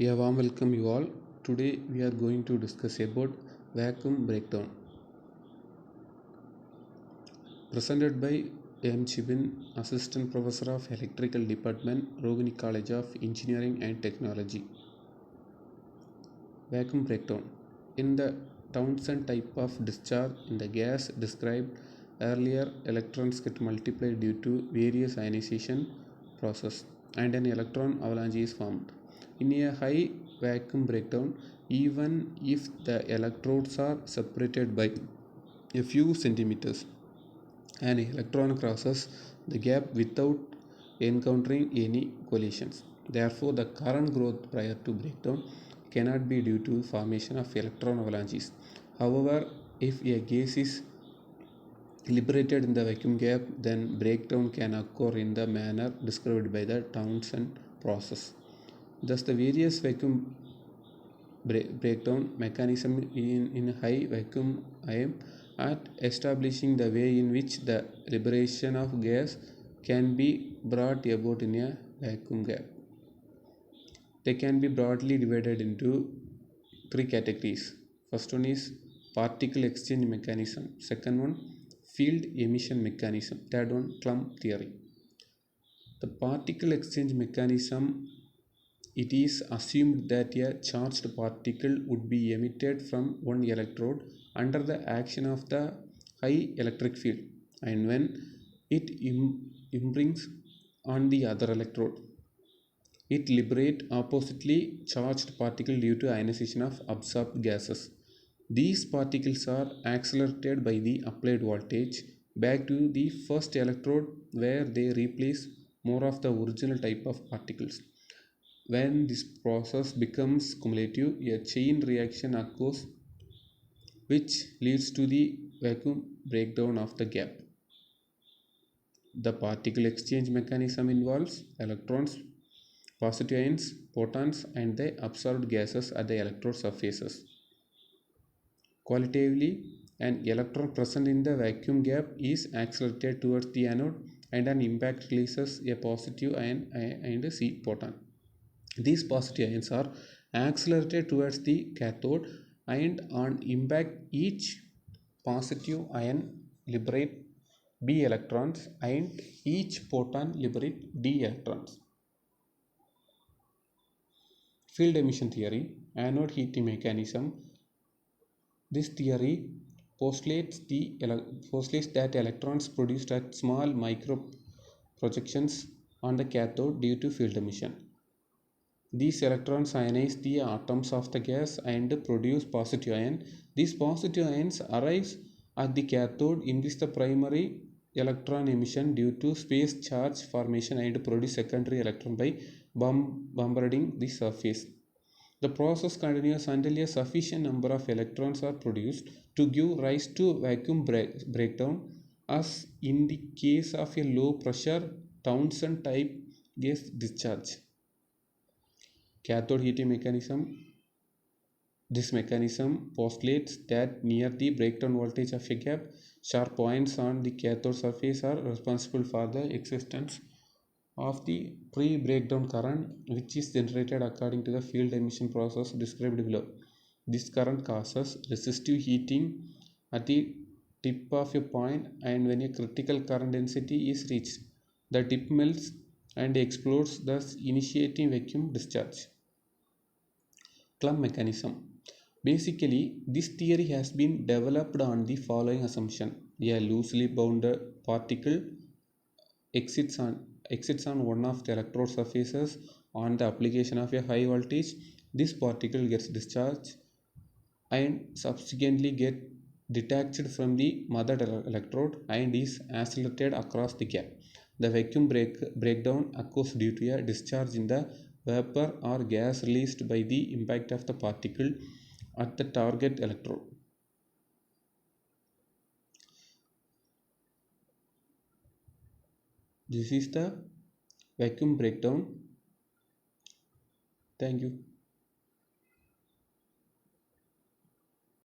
A warm welcome you all. Today we are going to discuss about vacuum breakdown. Presented by M. Chibin, Assistant Professor of Electrical Department, Rohini College of Engineering and Technology. Vacuum breakdown. In the Townsend type of discharge in the gas described earlier, electrons get multiplied due to various ionization process and an electron avalanche is formed. In a high vacuum breakdown, even if the electrodes are separated by a few centimeters, an electron crosses the gap without encountering any collisions. Therefore, the current growth prior to breakdown cannot be due to formation of electron avalanches. However, if a gas is liberated in the vacuum gap, then breakdown can occur in the manner described by the Townsend process. Thus, the various vacuum breakdown mechanism in high vacuum aim at establishing the way in which the liberation of gas can be brought about in a vacuum gap. They can be broadly divided into three categories. First one is particle exchange mechanism. Second one, field emission mechanism. Third one, Coulomb theory. The particle exchange mechanism, it is assumed that a charged particle would be emitted from one electrode under the action of the high electric field, and when it imprints on the other electrode, it liberates oppositely charged particle due to ionization of absorbed gases. These particles are accelerated by the applied voltage back to the first electrode where they replace more of the original type of particles. When this process becomes cumulative, a chain reaction occurs which leads to the vacuum breakdown of the gap. The particle exchange mechanism involves electrons, positive ions, photons, and the absorbed gases at the electrode surfaces. Qualitatively, an electron present in the vacuum gap is accelerated towards the anode, and an impact releases a positive ion and a C photon. These positive ions are accelerated towards the cathode, and on impact each positive ion liberate B electrons and each photon liberate D electrons. Field emission theory, anode heating mechanism. This theory postulates that electrons produced at small micro projections on the cathode due to field emission. These electrons ionize the atoms of the gas and produce positive ion. These positive ions arise at the cathode, induce the primary electron emission due to space charge formation, and produce secondary electron by bombarding the surface. The process continues until a sufficient number of electrons are produced to give rise to vacuum breakdown, as in the case of a low pressure Townsend type gas discharge. Cathode heating mechanism. This mechanism postulates that near the breakdown voltage of a gap, sharp points on the cathode surface are responsible for the existence of the pre-breakdown current, which is generated according to the field emission process described below. This current causes resistive heating at the tip of a point, and when a critical current density is reached, the tip melts and explodes, thus initiating vacuum discharge. Coulomb mechanism. Basically, this theory has been developed on the following assumption: a loosely bounded particle exits on one of the electrode surfaces on the application of a high voltage. This particle gets discharged and subsequently get detached from the mother electrode and is accelerated across the gap. The vacuum breakdown occurs due to a discharge in the vapor or gas released by the impact of the particle at the target electrode. This is the vacuum breakdown. Thank you.